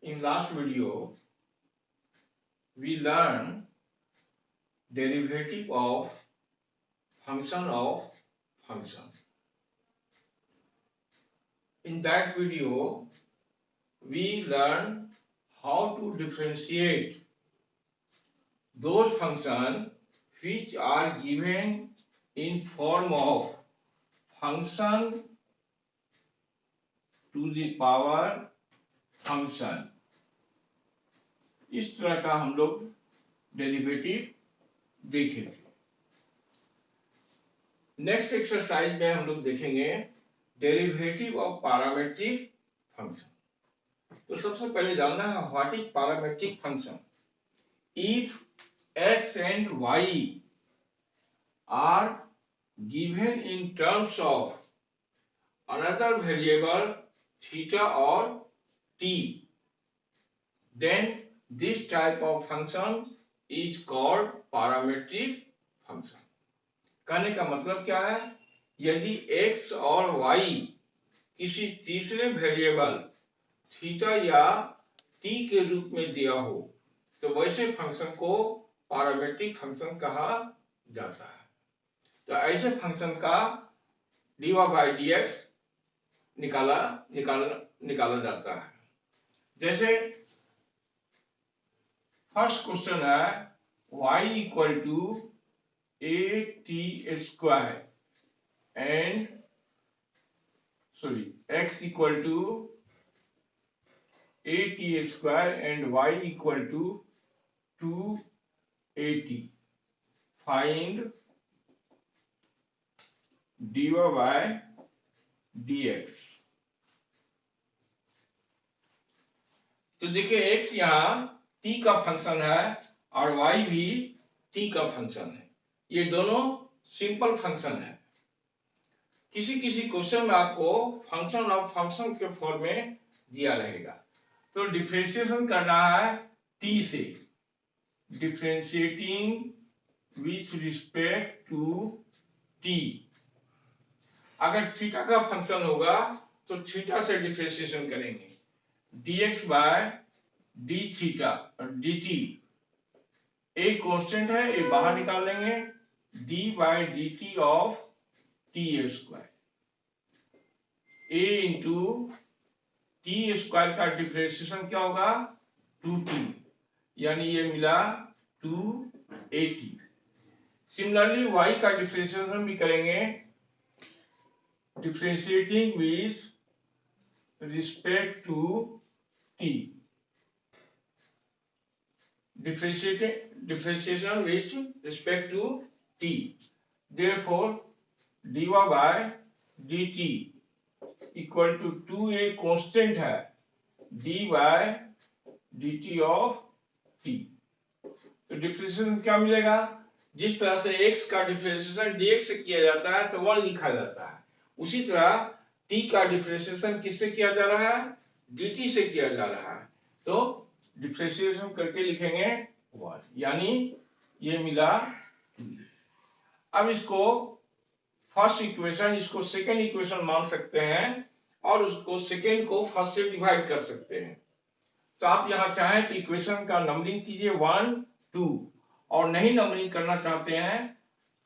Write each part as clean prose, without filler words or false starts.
In last video, we learned derivative of function of function. In that video, we learned how to differentiate those functions which are given in form of function to the power function. इस तरह का हम लोग derivative देखे थे। Next exercise में हम लोग देखेंगे डेरिवेटिव ऑफ पैरामेट्रिक फंक्शन। तो सबसे पहले जानना है what is parametric function. If x and y are given in terms of another variable theta और t, then this type of function is called parametric function. कहने का मतलब क्या है, यदि x और y किसी तीसरे वेरिएबल थीटा या t के रूप में दिया हो तो वैसे फंक्शन को पैरामेट्रिक फंक्शन कहा जाता है। तो ऐसे फंक्शन का dy by dx निकाला जाता है। जैसे फर्स्ट क्वेश्चन है y equal to at square and x equal to at square and y equal to 2at। Find dy by dx। तो देखिए x यहाँ t का फंक्शन है और y भी t का फंक्शन है। ये दोनों सिंपल फंक्शन है। किसी किसी क्वेश्चन में आपको फंक्शन ऑफ फंक्शन के फॉर्म में दिया रहेगा, तो डिफरेंशिएशन करना है t से। Differentiating with respect to t। अगर थीटा का फंक्शन होगा तो थीटा से डिफरेंशिएशन करेंगे। dx बाय डी थीटा और dt एक कांस्टेंट है, ये बाहर निकाल लेंगे। d बाय dt ऑफ t square, a into t square का डिफरेंशिएशन क्या होगा 2t, यानी ये मिला 2at। सिमिलरली y का डिफरेंशिएशन भी करेंगे। Differentiating with respect to t, differentiation with respect to t, therefore dy by dt equal to 2a constant है d by dt of t। तो डिफरेंशिएशन क्या मिलेगा, जिस तरह से x का डिफरेंशिएशन dx से किया जाता है तो 1 लिखा जाता है, उसी तरह t का डिफरेंशिएशन किससे किया जा रहा है, dt से किया जा रहा है। तो डिफरेंशिएशन करके लिखेंगे 1, यानी ये मिला 2। अब इसको फर्स्ट इक्वेशन, इसको सेकेंड इक्वेशन मान सकते हैं और उसको सेकेंड को फर्स्ट से डिवाइड कर सकते हैं। तो आप यहां चाहें तो इक्वेशन का नंबरिंग कीजिए 1 2, और नहीं नंबरिंग करना चाहते हैं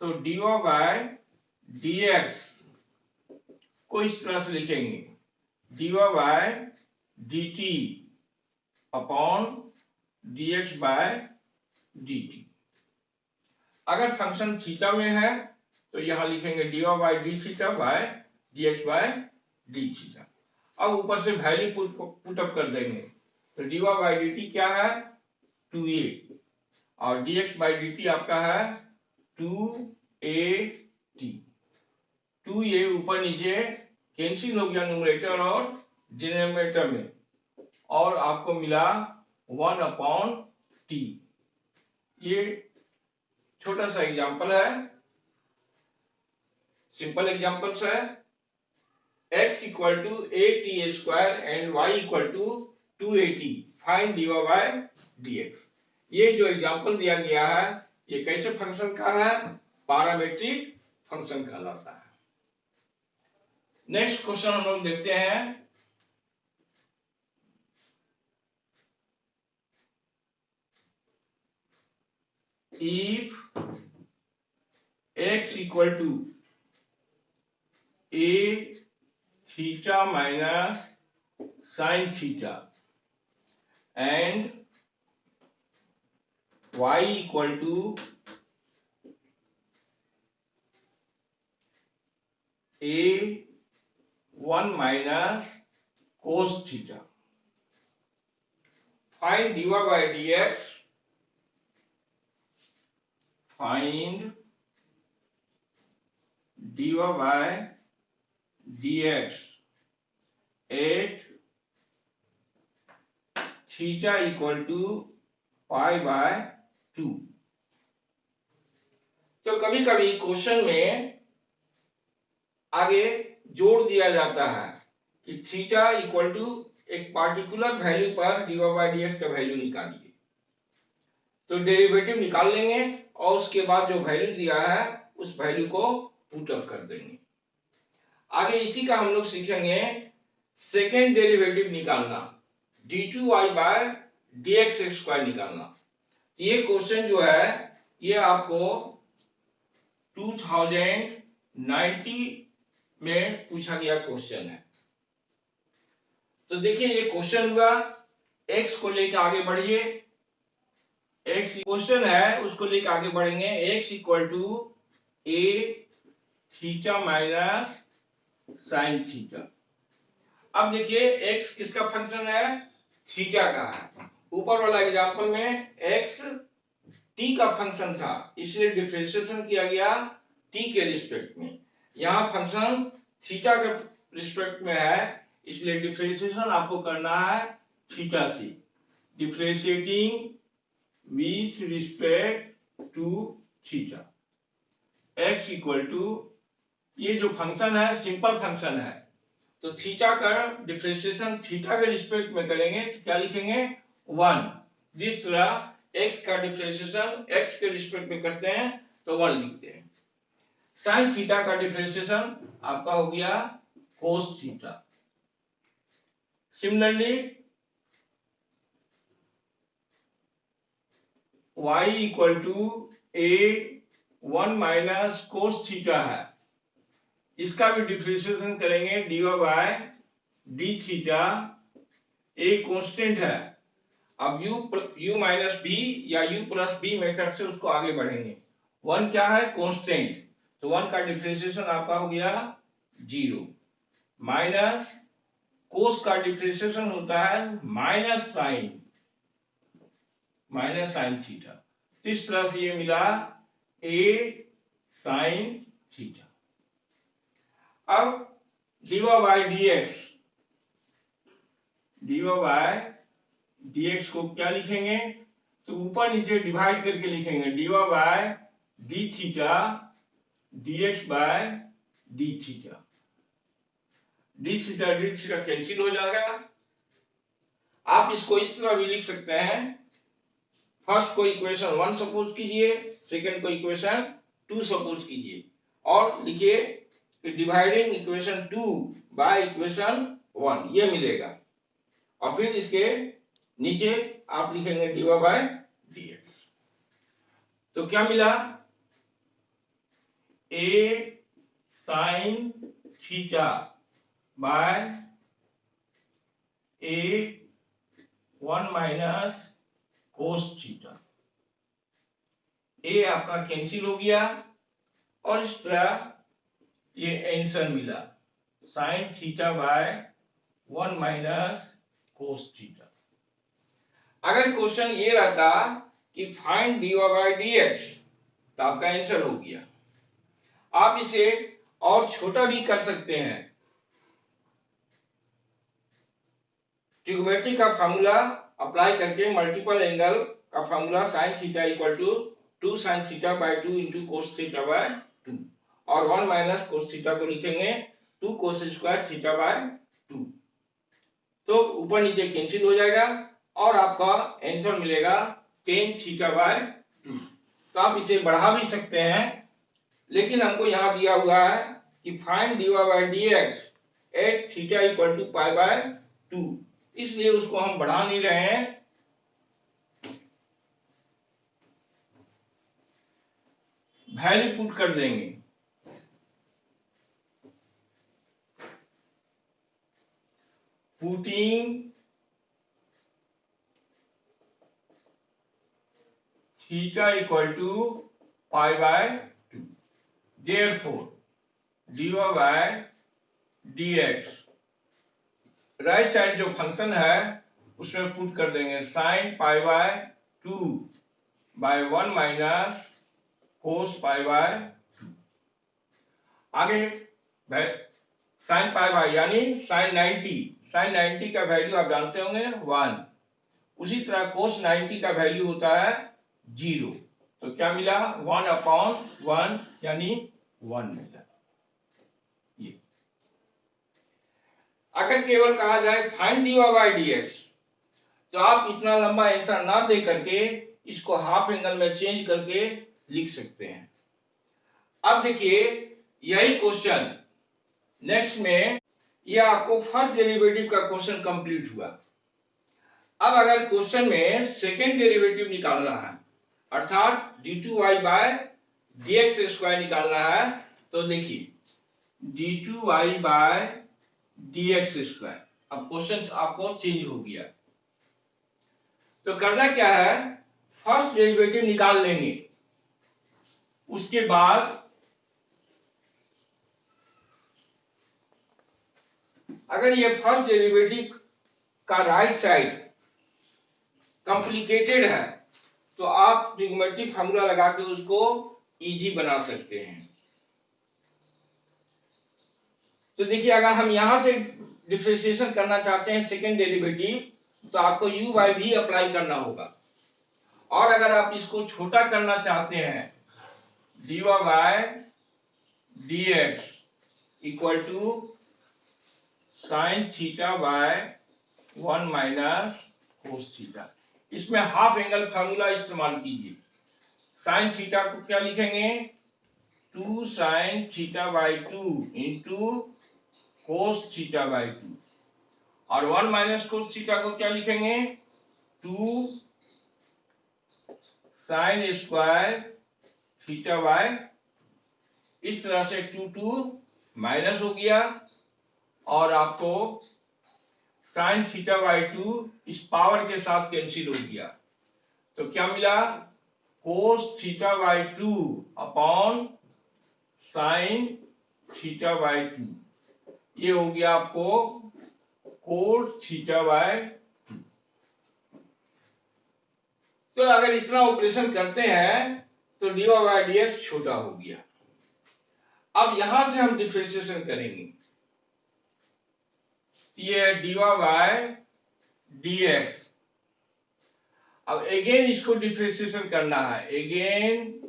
तो dy बाय dx को इस तरह से लिखेंगे, dy by dt upon dx by dt। अगर फंक्शन थीटा में है तो यहां लिखेंगे dy by d theta by dx by d theta. अब ऊपर से वैल्यू पुट अप कर देंगे, तो dy बाय dt क्या है 2a और dx बाय dt आपका है 2at। 2a ऊपर नीचे कैंसिल हो गया न्यूमरेटर और डिनोमिनेटर में, और आपको मिला 1 अपॉन t। ये छोटा सा एग्जांपल है, सिंपल एग्जांपल्स है। x equal to at square and y equal to 2at, find dy by dx। ये जो एग्जांपल दिया गया है ये कैसे फंक्शन का है, पैरामेट्रिक फंक्शन कहलाता है। नेक्स्ट क्वेश्चन हम लोग देखते हैं। if x equal to a theta minus sin theta and y equal to a 1 minus cos theta. Find dy by dx. Find dy by dx at theta equal to pi by 2. तो कभी कभी question में आगे जोड़ दिया जाता है कि थीटा इक्वल टू एक पार्टिकुलर वैल्यू पर dy by dx का वैल्यू निकालिए। तो डेरिवेटिव निकाल लेंगे और उसके बाद जो वैल्यू दिया है उस वैल्यू को पुट अप कर देंगे। आगे इसी का हम लोग सीखेंगे सेकेंड डेरिवेटिव निकालना, d2y बाय dx स्क्वायर निकालना। ये क्वेश्चन जो है ये आपको 2090 में पूछा गया क्वेश्चन है। तो देखिए ये क्वेश्चन हुआ, x को लेकर आगे बढ़िए, x क्वेश्चन है उसको लेकर आगे बढ़ेंगे। x equal to a theta minus sine theta. अब देखिए x किसका फंक्शन है, थीटा का है। ऊपर वाला एग्जांपल में x t का फंक्शन था इसलिए डिफरेंशिएशन किया गया t के रिस्पेक्ट में। यहाँ फंक्शन थीटा के रिस्पेक्ट में है इसलिए डिफरेंशिएशन आपको करना है थीटा से। Differentiating with respect to theta. x equal to, ये जो फंक्शन है सिंपल फंक्शन है तो थीटा का डिफरेंशिएशन थीटा के रिस्पेक्ट में करेंगे तो क्या लिखेंगे 1। जिस तरह x का डिफरेंशिएशन x के रिस्पेक्ट में करते हैं तो 1 लिखते हैं। साइन थीटा का डिफरेंशिएशन आपका हो गया cos theta. Similarly y equal to a 1 minus cos theta है, इसका भी डिफरेंशिएशन करेंगे dy by d theta. a constant है, अब u माइनस b या u प्लस b मेथड से उसको आगे बढ़ेंगे। 1 क्या है, कांस्टेंट, तो 1 का डिफरेंशिएशन आपका हो गया 0 माइनस कोस का डिफरेंशिएशन होता है माइनस साइन थीटा। तो इस तरह से ये मिला a साइन थीटा। अब dy बाय dx को क्या लिखेंगे, तो ऊपर नीचे डिवाइड करके लिखेंगे dy by d theta dx by d theta. D theta cancel हो जाएगा। आप इसको इस तरह भी लिख सकते हैं, फर्स्ट को इक्वेशन 1 सपोज कीजिए, सेकंड को इक्वेशन 2 सपोज कीजिए और लिखिए डिवाइडिंग इक्वेशन 2 बाय इक्वेशन 1 ये मिलेगा। और फिर इसके नीचे आप लिखेंगे dy बाय dx। तो क्या मिला, a sign theta bye a 1 minus cos theta. a आपका कैंसिल हो गया और इस तरह ये आंसर मिला sign theta by 1 minus cos theta. अगर क्वेश्चन ये रहता कि फाइंड dy बाय dx तो आपका आंसर हो गया। आप इसे और छोटा भी कर सकते हैं। ट्रिग्नोमेट्री का फार्मूला अप्लाई करके मल्टीपल एंगल का formula sine theta equal to 2 sine theta by 2 into cos theta by 2 और 1 माइनस कोस थीटा को लिखेंगे 2 कोस स्क्वायर थीटा बाय 2। तो ऊपर नीचे कैंसिल हो जाएगा और आपका आंसर मिलेगा 10 थीटा बाय 2। तो आप इसे बढ़ा भी सकते हैं, लेकिन हमको यहाँ दिया हुआ है कि find dy by dx at theta equal to pi by 2, इसलिए उसको हम बढ़ा नहीं रहे हैं। वैल्यू पुट कर देंगे। Putting theta equal to π/2, therefore dy by dx right side जो फंक्शन है उसमें पुट कर देंगे sin π/2 बाय 1 माइनस cos π/2। आगे sin π यानी sin 90 का वैल्यू आप जानते होंगे 1। उसी तरह cos 90 का वैल्यू होता है 0। तो क्या मिला 1/1 यानी 1 मिला। ये अगर केवल कहा जाए फाइंड dy बाय dx तो आप इतना लंबा आंसर ना दे करके इसको हाफ एंगल में चेंज करके लिख सकते हैं। अब देखिए यही क्वेश्चन नेक्स्ट में, यह आपको फर्स्ट डेरिवेटिव का क्वेश्चन कंप्लीट हुआ। अब अगर क्वेश्चन में सेकेंड डेरिवेटिव निकालना है अर्थात d2y बाय dx स्क्वायर निकालना है, तो देखिए d2y बाय dx स्क्वायर। अब क्वेश्चन आपको चेंज हो गया। तो करना क्या है, फर्स्ट डेरिवेटिव निकाल लेंगे, उसके बाद अगर ये फर्स्ट डेरिवेटिव का राइट साइड कॉम्प्लिकेटेड है तो आप ट्रिग्नोमेट्रिक फार्मूला लगा के उसको इजी बना सकते हैं। तो देखिए अगर हम यहां से डिफरेंशिएशन करना चाहते हैं सेकेंड डेरिवेटिव तो आपको u बाय v अप्लाई करना होगा। और अगर आप इसको छोटा करना चाहते हैं dy by dx equal to sine theta by 1 minus cos theta, इसमें हाफ एंगल फार्मूला इस्तेमाल कीजिए। साइन थीटा को क्या लिखेंगे 2 sine theta by 2 into cos theta by 2 और 1 माइनस कोस थीटा को क्या लिखेंगे 2 साइन स्क्वायर थीटा बाय, इस तरह से 2 माइनस हो गया और आपको साइन थीटा बाय 2 इस पावर के साथ कैंसिल हो गया। तो क्या मिला कोस theta by 2 upon sine theta by 2, ये हो गया आपको कोस थीटा बाय 2। तो अगर इतना ऑपरेशन करते हैं तो dy बाय dx छोटा हो गया। अब यहां से हम डिफरेंशिएशन करेंगे, ये है dy बाय dx। अब अगेन इसको डिफरेंशिएशन करना है, again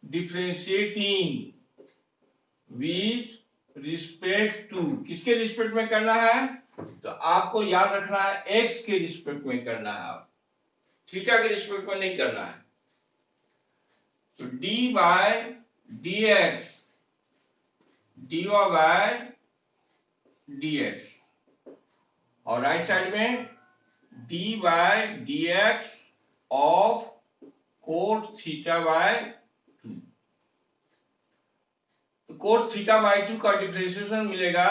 differentiating with respect to, किसके रिस्पेक्ट में करना है, तो आपको याद रखना है x के रिस्पेक्ट में करना है, थीटा के रिस्पेक्ट में नहीं करना है। तो d by dx dy by dx और राइट साइड में d by dx of cot theta by 2। तो कोट थीटा बाय 2 का डिफरेंशिएशन मिलेगा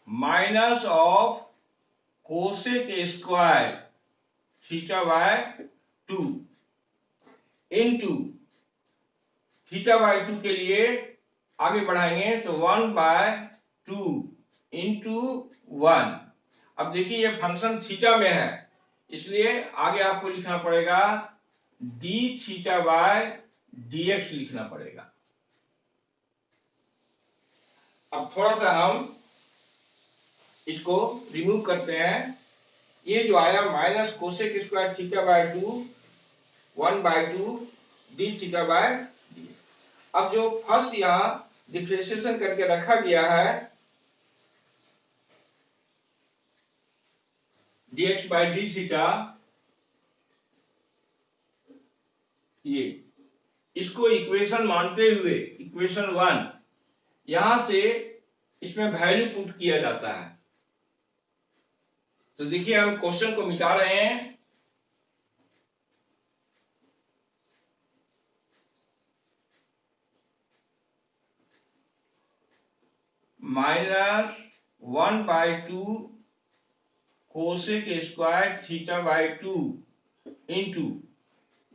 minus of cosec square theta by 2 into theta by 2 के लिए आगे बढ़ाएंगे तो 1 बाय 2 इंटू 1। अब देखिए ये फंक्शन थीटा में है इसलिए आगे आपको लिखना पड़ेगा d थीटा बाय dx लिखना पड़ेगा। अब थोड़ा सा हम इसको रिमूव करते हैं, ये जो आया minus cosec square theta by 2 1 by 2 d theta by dx। अब जो फर्स्ट यहां डिफरेंशिएशन करके रखा गया है dx बाय d थीटा, ये इसको इक्वेशन मानते हुए इक्वेशन 1 यहां से इसमें वैल्यू पुट किया जाता है। तो देखिए हम क्वेश्चन को मिटा रहे हैं, minus 1/2 cosec square theta by 2 into,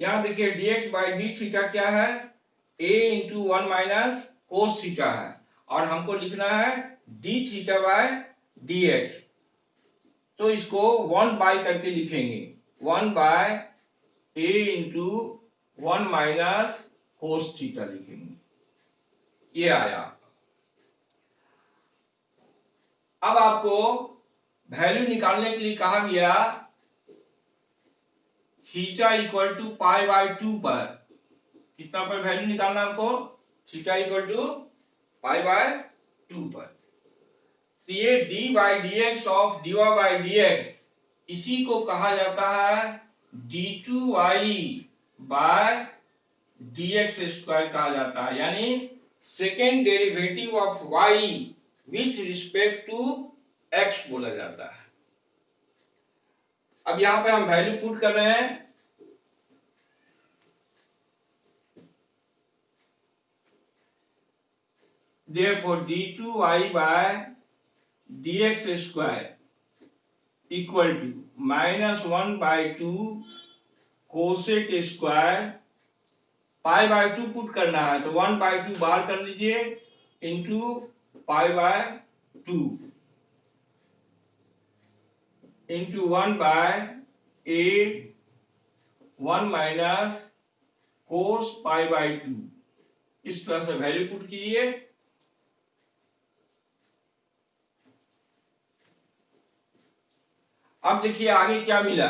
यहां देखिए dx बाई डी थीटा क्या है, a into 1 minus cos theta है, और हमको लिखना है d थीटा बाय dx, तो इसको 1 बाय करके लिखेंगे, 1 by a into 1 minus cos theta लिखेंगे, ये आया। अब आपको वैल्यू निकालने के लिए कहा गया theta equal to pi by 2 पर, कितना पर वैल्यू निकालना आपको, theta equal to pi by 2 पर। तो ये d by d x of dy by d x, इसी को कहा जाता है d2y bye D x square कहा जाता है, यानी second derivative of y with respect to x बोला जाता है। अब यहां पे हम वैल्यू पुट कर रहे हैं, therefore d2y by dx square equal to -1/2 cosec square, pi by 2 put करना है तो 1/2 बाहर कर लीजिए, into pi by 2 into 1 by a 1 minus cos pi by 2, इस तरह से वैल्यू पुट कीजिए। अब देखिए आगे क्या मिला,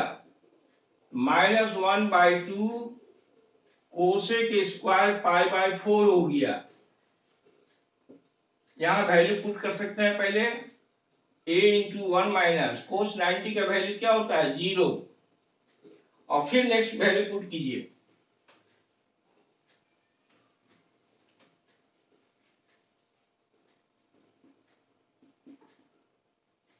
-1/2 कोसेक स्क्वायर पाई बाय 4 हो गया, यहां वैल्यू पुट कर सकते हैं, पहले a इंटू 1 माइनस कोस 90 का वैल्यू क्या होता है 0, और फिर नेक्स्ट वैल्यू पुट कीजिए,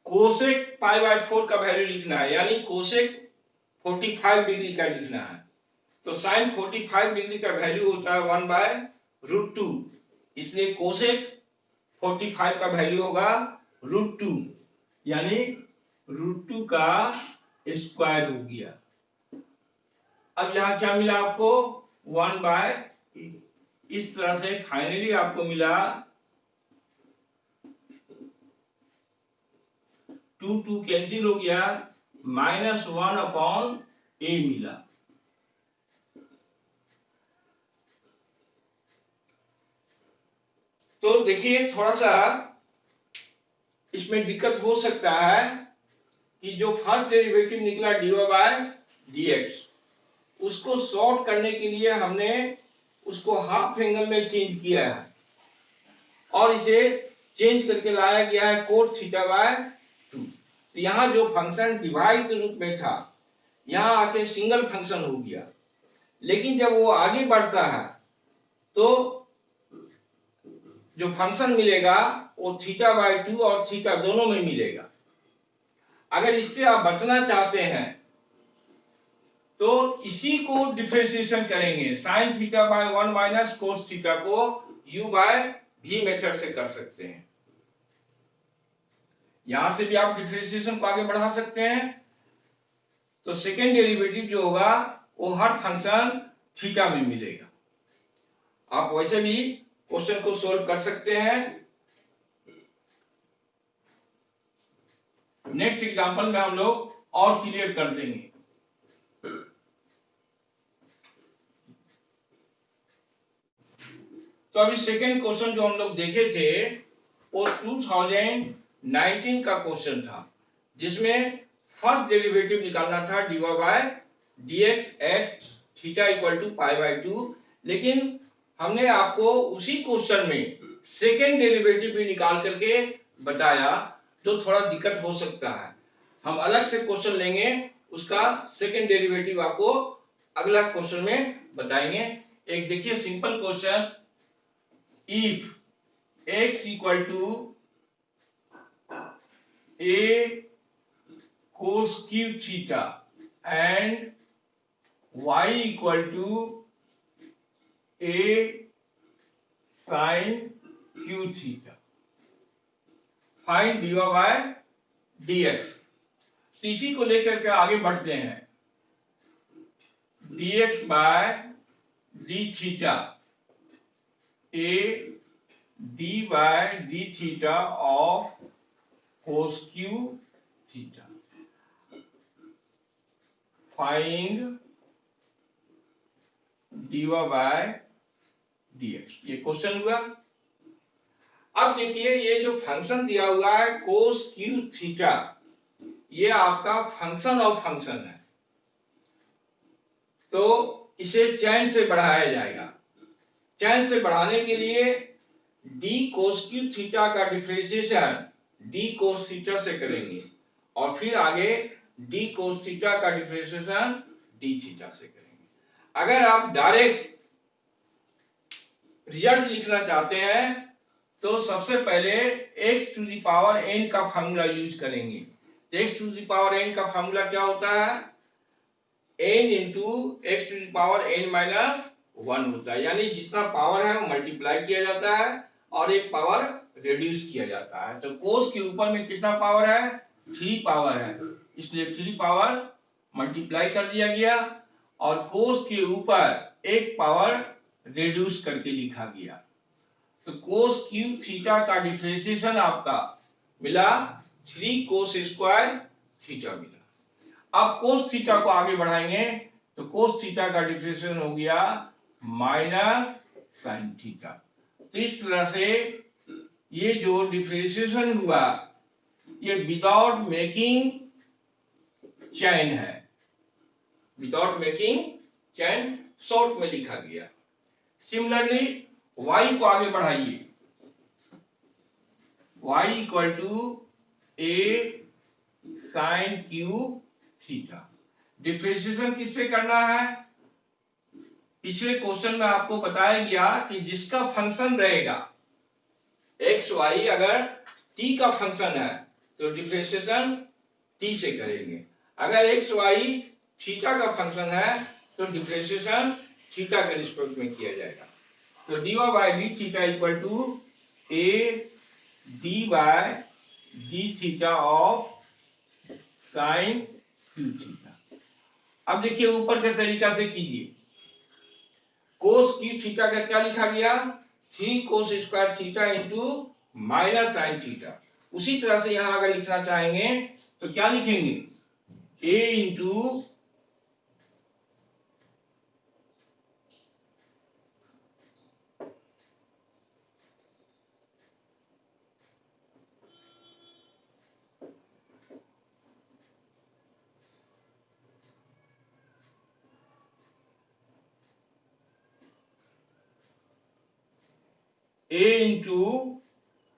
कोसेक पाई बाय 4 का वैल्यू लिखना है, यानी कोसेक 45 डिग्री का लिखना है, तो साइन 45 डिग्री का वैल्यू होता है 1/√2, इसलिए कोसेक 45 का वैल्यू होगा √2, यानी √2 का स्क्वायर हो गया। अब यहां क्या मिला आपको 1/, इस तरह से फाइनली आपको मिला 2 कैंसिल हो गया, -1/a मिला। तो देखिए थोड़ा सा इसमें दिक्कत हो सकता है कि जो फर्स्ट डेरिवेटिव निकला dy बाय dx, उसको सॉर्ट करने के लिए हमने उसको हाफ एंगल में चेंज किया है, और इसे चेंज करके लाया गया है कोट थीटा बाय 2। तो यहां जो फंक्शन डिवाइड रूप में था, यहां आके सिंगल फंक्शन हो गया, लेकिन जब वो आगे बढ़ता है तो जो फंक्शन मिलेगा वो थीटा बाय 2 और थीटा दोनों में मिलेगा। अगर इससे आप बचना चाहते हैं तो इसी को डिफरेंशिएशन करेंगे, sign theta by 1 minus cos theta को u बाय v मेथड से कर सकते हैं। यहां से भी आप डिफरेंशिएशन को आगे बढ़ा सकते हैं, तो सेकेंड डेरिवेटिव जो होगा वो हर फंक्शन थीटा में मिलेगा। आप वैसे भी क्वेश्चन को सोल्व कर सकते हैं। नेक्स्ट एग्जांपल में हम लोग और क्लियर कर देंगे। तो अभी सेकेंड क्वेश्चन जो हम लोग देखे थे वो 2019 का क्वेश्चन था, जिसमें फर्स्ट डेरिवेटिव निकालना था dy by dx at theta equal to pi by 2, लेकिन हमने आपको उसी क्वेश्चन में सेकेंड डेरिवेटिव भी निकाल करके बताया, तो थोड़ा दिक्कत हो सकता है। हम अलग से क्वेश्चन लेंगे, उसका सेकेंड डेरिवेटिव आपको अगला क्वेश्चन में बताएंगे। एक देखिए simple question, if x equal to a cos cube theta and y equal to a sin q theta, find dy by dx। इसी को लेकर के आगे बढ़ते हैं। dx by d theta a d by d theta of cos q theta. Find dy by dx, ये question हुआ। अब देखिए ये जो फंक्शन दिया हुआ है cos q थीटा, ये आपका फंक्शन ऑफ फंक्शन है, तो इसे चैन से बढ़ाया जाएगा। चैन से बढ़ाने के लिए d cos q थीटा का डिफरेंशिएशन d cos थीटा से करेंगे और फिर आगे d cos थीटा का डिफरेंशिएशन d थीटा से करेंगे। अगर आप डायरेक्ट रिजल्ट लिखना चाहते हैं तो सबसे पहले x to the power n का फार्मूला यूज करेंगे। तो x to the power n का फार्मूला क्या होता है? n into x to the power n minus 1 होता है, यानी जितना पावर है वो मल्टीप्लाई किया जाता है और एक पावर रिड्यूस किया जाता है। तो कोस के ऊपर में कितना पावर है? 3 पावर है, इसलिए 3 पावर मल्टीप्लाई कर दिया गया और कोस के ऊपर एक पावर रिड्यूस करके लिखा गया। तो कोस क्यू थीटा का डिफरेंशिएशन आपका मिला 3 कोस स्क्वायर थीटा मिला। अब कोस थीटा को आगे बढ़ाएंगे तो कोस थीटा का डिफरेंशिएशन हो गया माइनस साइन थीटा। तो इस तरह से ये जो डिफरेंशिएशन हुआ ये विदाउट मेकिंग चैन है, विदाउट मेकिंग चैन शॉर्ट में लिखा गया। सिमिलरली y को आगे बढ़ाइए, y equal to a sine q theta. Differentiation किससे करना है? पिछले क्वेश्चन में आपको बताया गया कि जिसका फंक्शन रहेगा x y, अगर t का फंक्शन है तो डिफरेंशिएशन t से करेंगे, अगर x y थीटा का फंक्शन है तो डिफरेंशिएशन थीटा के रिस्पेक्ट में किया जाएगा। तो dy by d theta equal to a d by d theta of sine q theta. अब देखिए ऊपर के तरीका से कीजिए। कोस क्यू थीटा का क्या लिखा गया? 3 cos square theta into minus sine theta. उसी तरह से यहां अगर लिखना चाहेंगे तो क्या लिखेंगे? a इंटू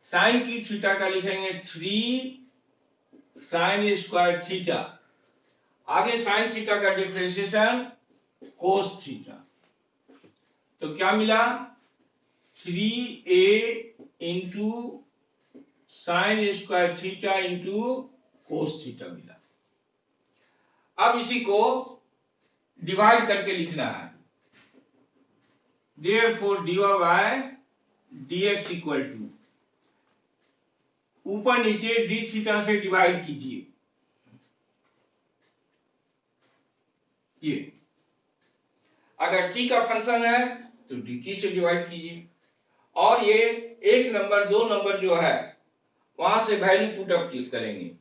साइन की थीटा का लिखेंगे 3 साइन स्क्वायर थीटा, आगे साइन थीटा का डिफरेंशिएशन कोस थीटा। तो क्या मिला? 3a into sine square theta into cos theta मिला। अब इसी को डिवाइड करके लिखना है। Therefore dy by dx equal to, ऊपर नीचे d थीटा से डिवाइड कीजिए, ये अगर t का फंक्शन है तो dt से डिवाइड कीजिए और ये 1 नंबर 2 नंबर जो है वहां से वैल्यू पुट अप करेंगे।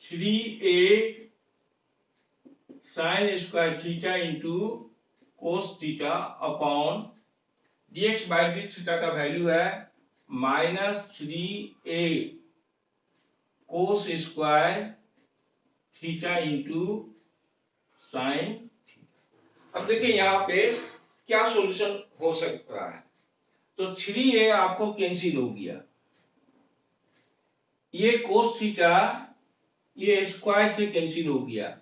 3a sine square theta into cos theta upon dx by D theta का वैल्यू है minus 3a cos square theta into sine theta. अब देखिए यहाँ पे क्या सॉल्यूशन हो सकता है। तो 3a आपको कैंसिल हो गया, ये कोस थीटा ये स्क्वायर से कैंसिल हो गया,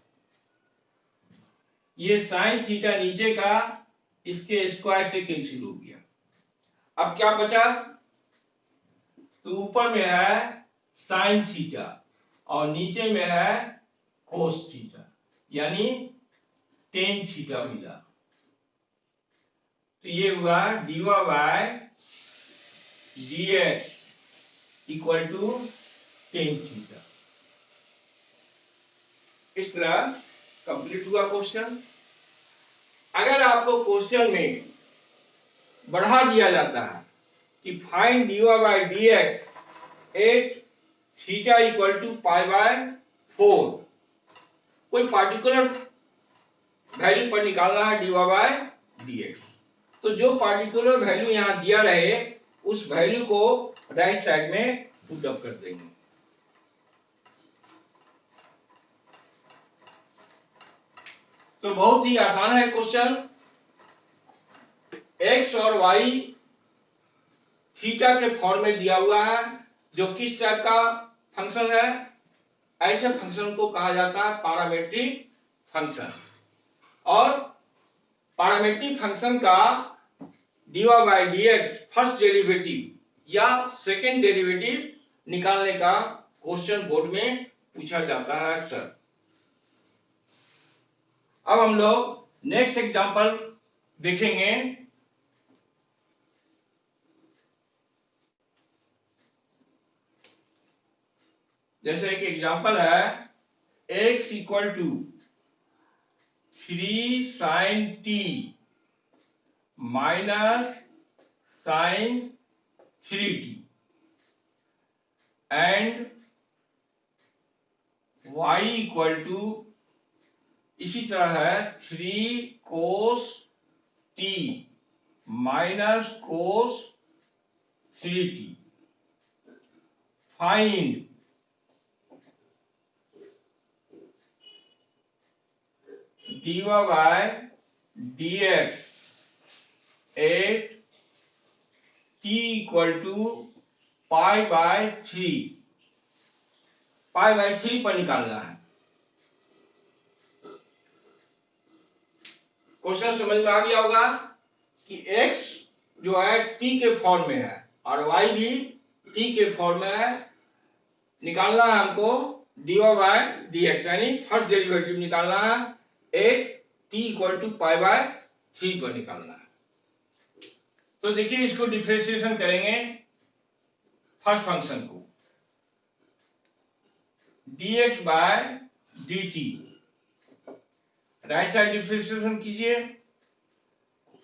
ये साइन थीटा नीचे का इसके स्क्वायर से कैंसिल हो गया। अब क्या बचा? तो ऊपर में है साइन थीटा और नीचे में है कोस थीटा, यानी टेन थीटा मिला। तो ये हुआ dy by dx equal to tan theta. इस तरह कंप्लीट हुआ क्वेश्चन। अगर आपको क्वेश्चन में बढ़ा दिया जाता है कि find dy by dx at theta equal to pi by 4, कोई पार्टिकुलर वैल्यू पर निकालना है dy बाय dx, तो जो पार्टिकुलर वैल्यू यहां दिया रहे उस वैल्यू को राइट साइड में पुट अप कर देंगे। तो बहुत ही आसान है क्वेश्चन। x और y थीटा के फॉर्म में दिया हुआ है, जो किस टाइप का फंक्शन है, ऐसे फंक्शन को कहा जाता है पैरामीट्रिक फंक्शन। और पैरामीट्रिक फंक्शन का dy by dx first derivative या सेकेंड डेरिवेटिव निकालने का क्वेश्चन बोर्ड में पूछा जाता है अक्सर। अब हम लोग नेक्स्ट एग्जांपल देखेंगे। जैसे एक एग्जांपल है x equal to 3 sine t minus sine 3t and y equal to इसी तरह है 3 cos t minus cos 3t। Find dy by dx at t equal to pi by 3, pi by 3 पर निकालना है। क्वेश्चन समझ में आ गया होगा कि x जो है t के फॉर्म में है और y भी t के फॉर्म में है। निकालना है हमको dy बाय dx, यानी फर्स्ट डेरिवेटिव निकालना है at t equal to pi by 3 पर निकालना है। तो देखिए इसको डिफरेंशिएशन करेंगे फर्स्ट फंक्शन को, dx by dt right side differentiation कीजिए।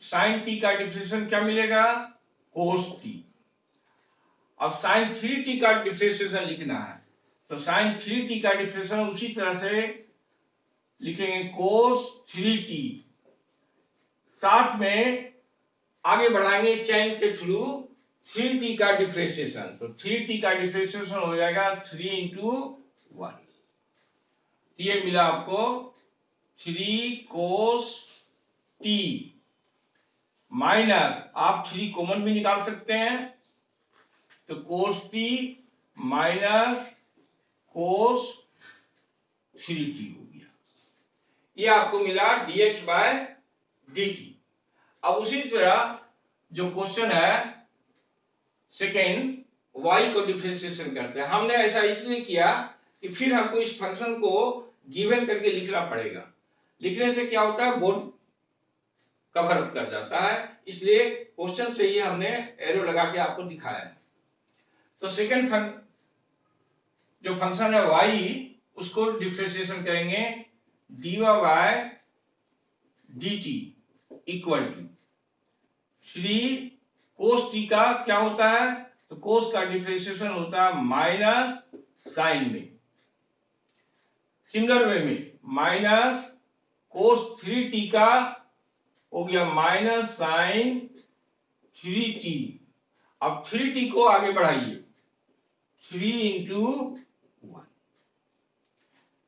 साइन t का डिफरेंशिएशन क्या मिलेगा, कोस t। अब साइन 3t का डिफरेंशिएशन लिखना है, तो साइन 3t का डिफरेंशिएशन उसी तरह से लिखेंगे कोस 3t, साथ में आगे बढ़ाएंगे चेन के थ्रू 3t का डिफरेंशिएशन, तो 3t का डिफरेंशिएशन हो जाएगा 3 इंटू 1। ये मिला आपको 3 कोस t माइनस, आप 3 कॉमन भी निकाल सकते हैं, तो कोस t माइनस कोस 3t हो गया। ये आपको मिला dx बाय dt। अब उसी तरह जो क्वेश्चन है सेकेंड, y को डिफरेंशिएशन करते हैं। हमने ऐसा इसलिए किया कि फिर हमको इस फंक्शन को गिवन करके लिखना पड़ेगा। लिखने से क्या होता है, बोर्ड कवर अप कर जाता है, इसलिए क्वेश्चन से ही हमने एरो लगा के आपको दिखाया है। तो सेकेंड जो फंक्शन है y, उसको डिफरेंशिएशन करेंगे dy by dt equal to 3 cos t का क्या होता है, तो कोस का डिफरेंशिएशन होता है माइनस साइन में। सिमिलर वे में माइनस कोस 3t का हो गया माइनस साइन 3t। अब 3t को आगे बढ़ाइए, 3 इंटू 1,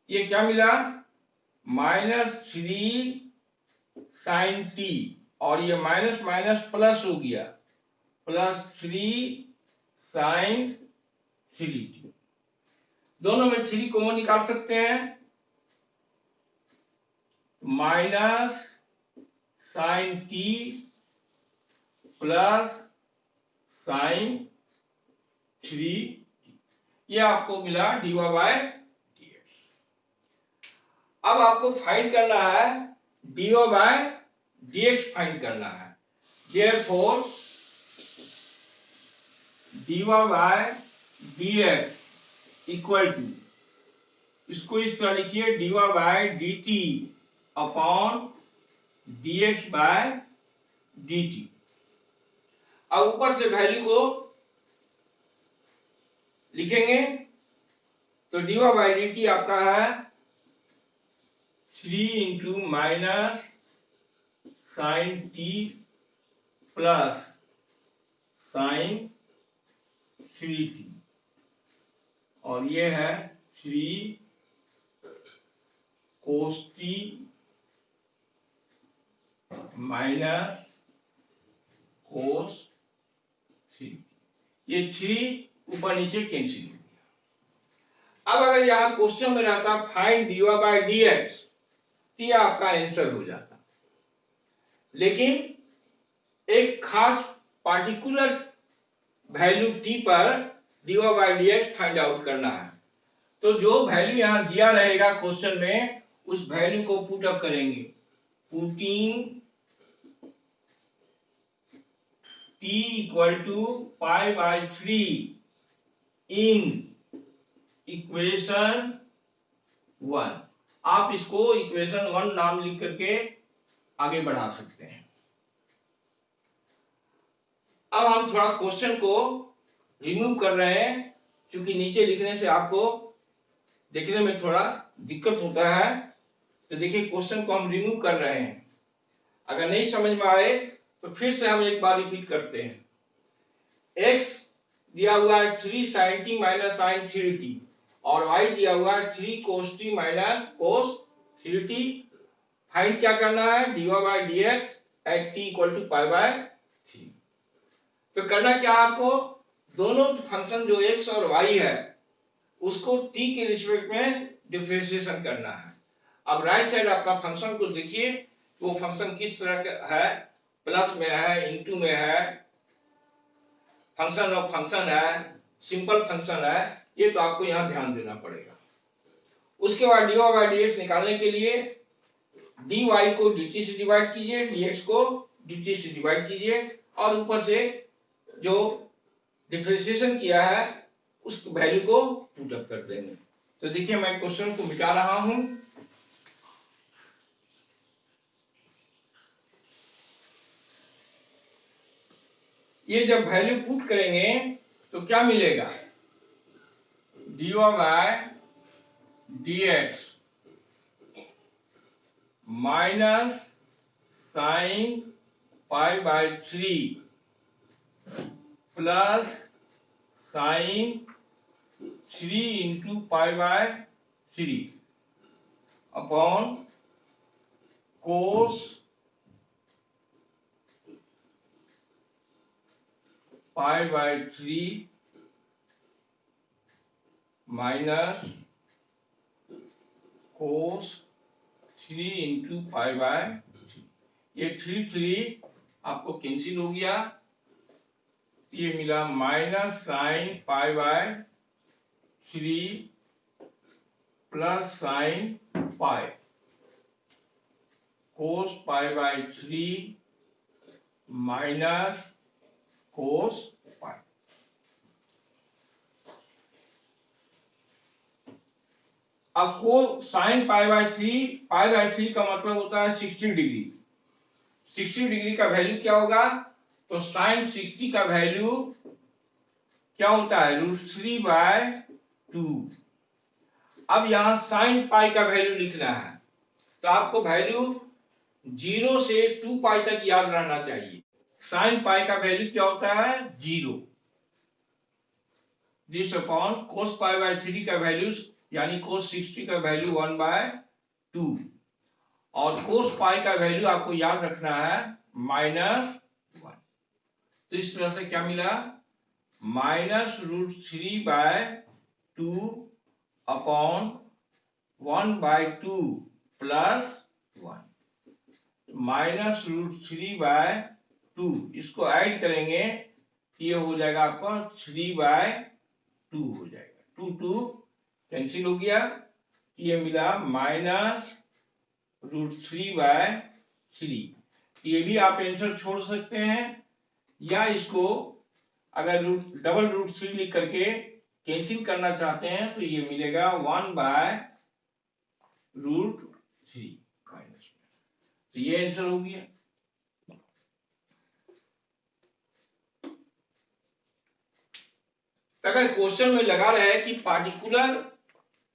ये क्या मिला, माइनस 3 साइन t, और ये माइनस माइनस प्लस हो गया, प्लस 3 साइन 3t। दोनों में 3 कॉमन निकाल सकते हैं, minus sine t plus sine 3t, ये आपको मिला dy बाय dx। अब आपको फाइंड करना है dy बाय dx फाइंड करना है। Therefore dy by dx equal to, इसको इस तरह लिखिए, dy by dt upon dx by dt। अब ऊपर से वैल्यू को लिखेंगे, तो dy बाई डी टी आपका है 3 into minus sine t plus sine 3t, और ये है 3 कोस टी माइनस कोस 3, ये 3 ऊपर नीचे कैंसिल हो गया। अब अगर यहां क्वेश्चन में रहता फाइंड dy बाय dx, तो यह आपका आंसर हो जाता, लेकिन एक खास पार्टिकुलर वैल्यू t पर dy by dx find out करना है। तो जो वैल्यू यहां दिया रहेगा क्वेश्चन में, उस वैल्यू को पुट अप करेंगे, putting t equal to pi by 3 in equation 1। आप इसको इक्वेशन 1 नाम लिख करके आगे बढ़ा सकते हैं। अब हम थोड़ा क्वेश्चन को रिमूव कर रहे हैं, क्योंकि नीचे लिखने से आपको देखने में थोड़ा दिक्कत होता है। तो देखिए, क्वेश्चन को हम रिमूव कर रहे हैं। अगर नहीं समझ में आए तो फिर से हम एक बार रिपीट करते हैं। x दिया हुआ है 3 sin t minus sine 3t, और y दिया हुआ है 3 cos t minus cos 3t। Find क्या करना है, dy by dx at t equal to pi by 3। तो करना क्या आपको, दोनों फंक्शन जो x और y है उसको t के रिस्पेक्ट में डिफरेंशिएशन करना है। अब राइट साइड आपका फंक्शन को देखिए, वो फंक्शन किस तरह का है, प्लस में है, इनटू में है, फंक्शन ऑफ फंक्शन है, सिंपल फंक्शन है, ये तो आपको यहां ध्यान देना पड़ेगा। उसके बाद dy बाय dx निकालने के लिए dy को dt से डिवाइड कीजिए, dx को dt से डिवाइड कीजिए, और ऊपर से जो डिफरेंशिएशन किया है उस वैल्यू को पुट अप कर देंगे। तो देखिए, मैं क्वेश्चन को मिटा रहा हूं। ये जब वैल्यू पुट करेंगे तो क्या मिलेगा, dy by dx minus sine pi by 3 plus sine 3 into pi by 3 upon cos pi by 3 minus cos 3 into pi by 3। ये 3 आपको कैंसिल हो गया, ये मिला minus sine pi by 3 plus sine pi cos pi by 3 minus cos pi. अब को sign pi by 3 का मतलब होता है 60 डिग्री। 60 डिग्री का वैल्यू क्या होगा, तो साइन 60 का वैल्यू क्या होता है, √3/2। अब यहां साइन पाई का वैल्यू लिखना है, तो आपको वैल्यू 0 से 2 पाई तक याद रहना चाहिए। साइन पाई का वैल्यू क्या होता है, 0। This upon cos pi by 3 का वैल्यू यानी कोस 60 का वैल्यू 1/2, और कोस पाई का वैल्यू आपको याद रखना है -1। तो इस तरह से क्या मिला, -√3/2 अपॉन 1/2 प्लस 1, -√3/2। इसको ऐड करेंगे, ये हो जाएगा आपका 3/2 हो जाएगा, 2 कैंसिल हो गया, ये मिला -√3/3। ये भी आप आंसर छोड़ सकते हैं, या इसको अगर डबल रूट 3 लिख करके कैंसिल करना चाहते हैं तो ये मिलेगा 1/√3 माइनस, तो ये आंसर हो गया। अगर क्वेश्चन में लगा रहे कि पार्टिकुलर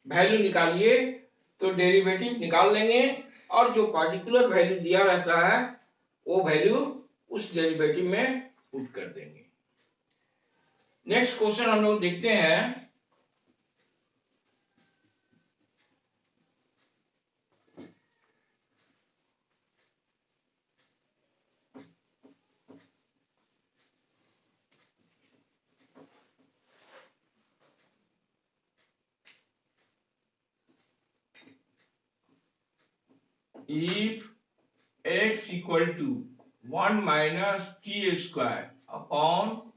वैल्यू निकालिए तो डेरिवेटिव निकाल लेंगे और जो पार्टिकुलर वैल्यू दिया रहता है वो वैल्यू उस डेरिवेटिव में पुट कर देंगे। नेक्स्ट क्वेश्चन हम लोग देखते हैं। If x equal to 1 minus t square upon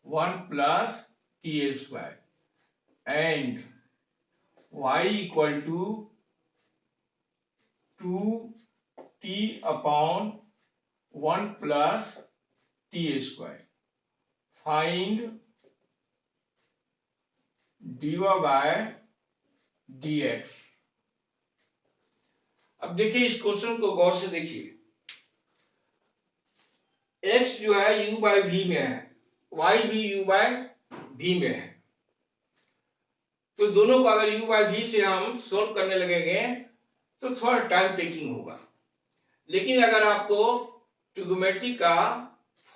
1 plus t square and y equal to 2t upon 1 plus t square, find dy by dx। अब देखिए इस क्वेश्चन को गौर से देखिए। x जो है u बाय v में है, y भी u बाय v में है, तो दोनों को अगर u बाय v से हम सोल्व करने लगेंगे तो थोड़ा टाइम टेकिंग होगा। लेकिन अगर आपको ट्रिग्नोमेट्री का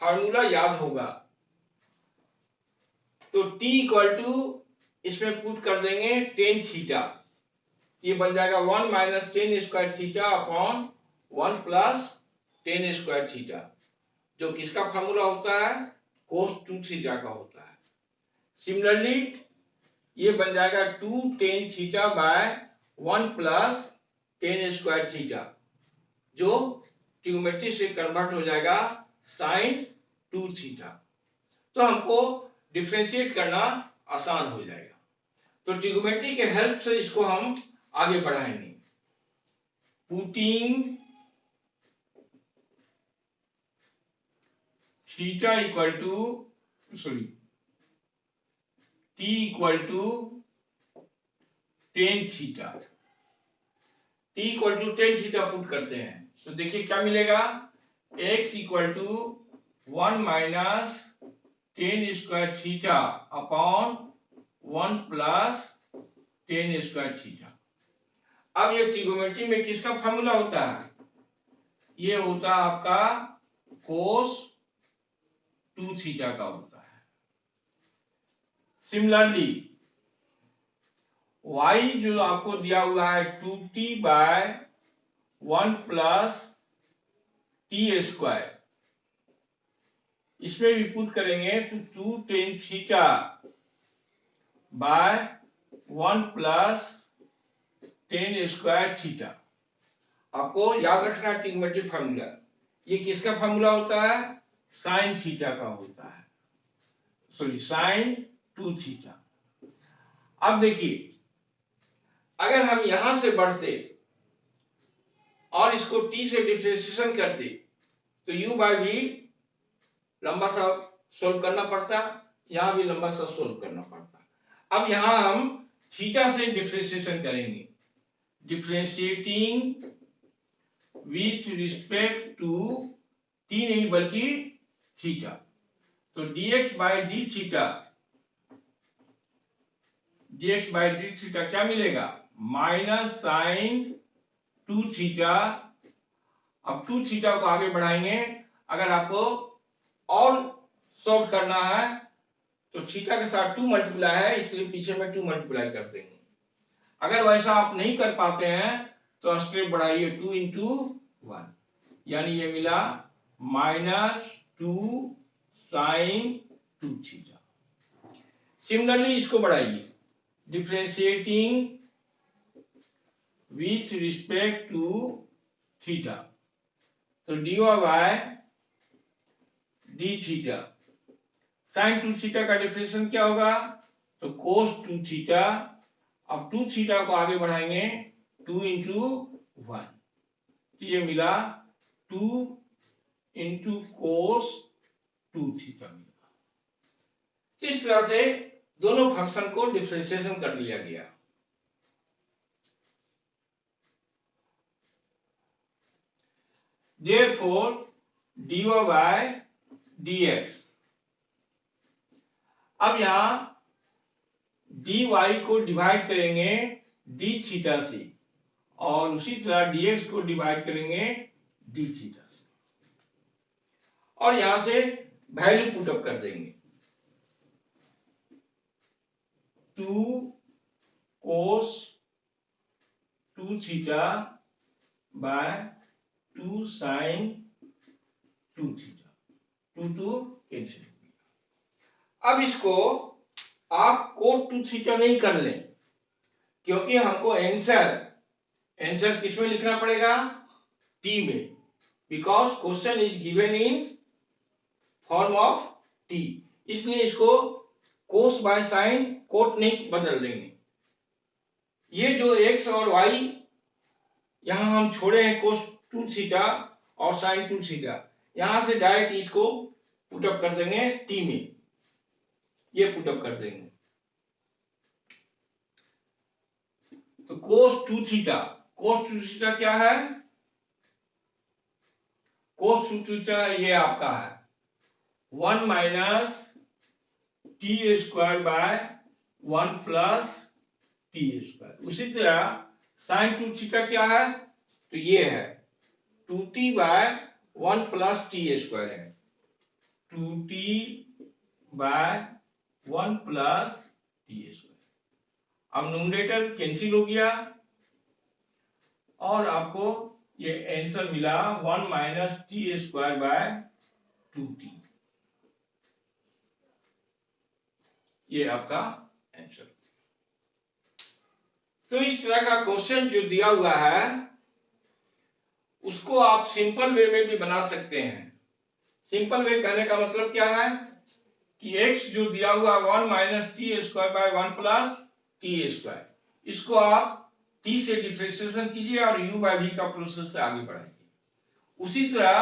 फार्मूला याद होगा तो t इक्वल टू इसमें पुट कर देंगे टेन थीटा, ये बन जाएगा 1 minus tan square theta upon 1 plus tan square theta, जो किसका फार्मूला होता है, कोस 2 थीटा का होता है। सिमिलरली ये बन जाएगा 2 tan theta by 1 plus tan square theta, जो ट्रिग्नोमेट्री से कन्वर्ट हो जाएगा साइन 2 थीटा। तो हमको डिफरेंशिएट करना आसान हो जाएगा। तो ट्रिग्नोमेट्री के हेल्प से इसको हम आगे बढ़ाएंगे। Putting theta equal to t equal to tan theta, t equal to tan theta put करते हैं तो देखिए क्या मिलेगा, x equal to 1 minus tan square theta upon 1 plus tan square theta. अब ये ट्रिग्नोमेट्री में किसका फार्मूला होता है, ये होता है आपका कोस 2 थीटा का होता है। सिमिलरली y जो आपको दिया हुआ है 2t by 1 plus t square, इसमें भी पुट करेंगे तो 2 tan theta by 1 plus tan square theta. आपको याद रखना ट्रिग्नोमेट्री फार्मूला, ये किसका फार्मूला होता है, साइन थीटा का होता है, सॉरी साइन 2 थीटा। अब देखिए अगर हम यहां से बढ़ते और इसको t से डिफरेंशिएशन करते तो u बाय v लंबा सा सोल्व करना पड़ता, यहां भी लंबा सा सोल्व करना पड़ता। अब यहां हम थीटा से डिफरेंशिएशन करेंगे, differentiating with respect to t नहीं बल्कि थीटा, तो dx बाय डी थीटा क्या मिलेगा, माइनस साइन 2 थीटा। अब 2 थीटा को आगे बढ़ाएंगे, अगर आपको और सॉल्व करना है तो थीटा के साथ 2 मल्टीप्लाई है, इसलिए पीछे में 2 मल्टीप्लाई कर देंगे। अगर वैसा आप नहीं कर पाते हैं तो स्टेप बढ़ाइए 2 इंटू 1, यानी ये मिला माइनस 2 साइन 2 थीटा। सिमिलरली इसको बढ़ाइए, differentiating with respect to theta, तो dy by d theta, sine 2 theta का डिफरेंशिएशन क्या होगा, तो कोस 2 थीटा। अब 2 थीटा को आगे बढ़ाएंगे 2 इंटू 1, तो ये मिला 2 इंटू कोस 2 थीटा मिला। तो इस तरह से दोनों फंक्शन को डिफरेंशिएशन कर लिया गया। Therefore dy by dx, अब यहां dy को डिवाइड करेंगे d थीटा से और उसी तरह dx को डिवाइड करेंगे d थीटा से और यहां से वैल्यू पुटअप कर देंगे। 2 cos 2 theta by 2 sin 2 theta, 2 cancel. अब इसको आप cos 2 थीटा नहीं कर लें, क्योंकि हमको आंसर किस में लिखना पड़ेगा, t में, because question is given in form of t, इसलिए इसको cos बाय sin कोट नहीं बदल देंगे। ये जो x और y यहां हम छोड़े हैं cos 2 थीटा और sin 2 थीटा, यहां से डायरेक्ट इसको पुटअप कर देंगे t में, ये पुटअप कर देंगे। तो cos 2 थीटा क्या है, cos 2 थीटा ये आपका है 1 minus T square by 1 plus t square. उसी तरह sin 2 थीटा क्या है, तो ये है 2t by 1 plus t square है, 2t by 1 plus t square. अब न्यूमरेटर कैंसिल हो गया और आपको ये आंसर मिला 1 minus T square by 2t, ये आपका आंसर। तो इस तरह का क्वेश्चन जो दिया हुआ है उसको आप सिंपल वे में भी बना सकते हैं। सिंपल वे कहने का मतलब क्या है कि x जो दिया हुआ 1 minus T square by 1 plus t square, इसको आप t से डिफरेंशिएशन कीजिए और u बाय v का प्रोसेस से आगे बढ़ाइए। उसी तरह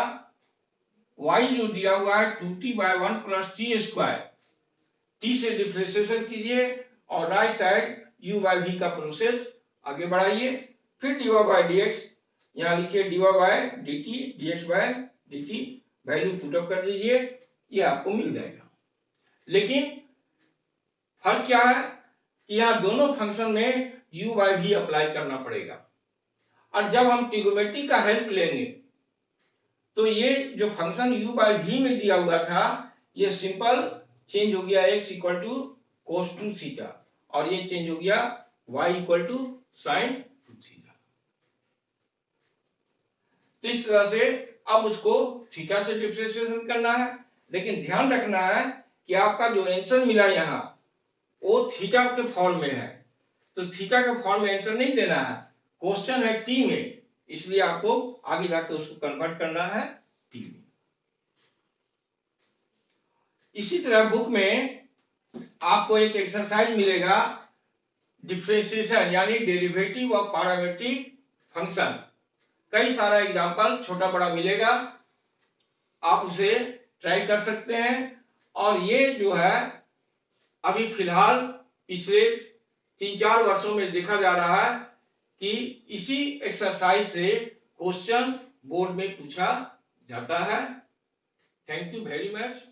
y जो दिया हुआ है 2t by 1 plus t square, t से डिफरेंशिएशन कीजिए और right side u by v का प्रोसेस आगे बढ़ाइए। फिर dy बाय dx, यहां लिखिए dy by dt, dx by dt, value put up कर दीजिए, ये आपको मिल जाएगा। लेकिन फर्क क्या है कि यहां दोनों फंक्शन में u बाय v अप्लाई करना पड़ेगा, और जब हम ट्रिग्नोमेट्री का हेल्प लेंगे तो ये जो फंक्शन u बाय v में दिया हुआ था ये सिंपल चेंज हो गया x equal to cos 2 theta और ये चेंज हो गया y equal to sin 2 theta. तो इस तरह से अब उसको थीटा से डिफरेंशिएशन करना है, लेकिन ध्यान रखना है कि आपका जो आंसर मिला यहाँ वो थीटा के फॉर्म में है, तो थीटा के फॉर्म में आंसर नहीं देना है, क्वेश्चन है टी में, इसलिए आपको आगे जाकर उसको कन्वर्ट करना है टी में। इसी तरह बुक में आपको एक एक्सरसाइज मिलेगा डिफरेंशिएशन यानी डेरिवेटिव ऑफ पैरामीट्रिक फंक्शन, कई सारा एग्जांपल छोटा बड़ा मिलेगा, आप उसे ट्राई कर सकते हैं। और ये जो है अभी फिलहाल पिछले 3-4 वर्षों में देखा जा रहा है कि इसी एक्सरसाइज से क्वेश्चन बोर्ड में पूछा जाता है। Thank you very much.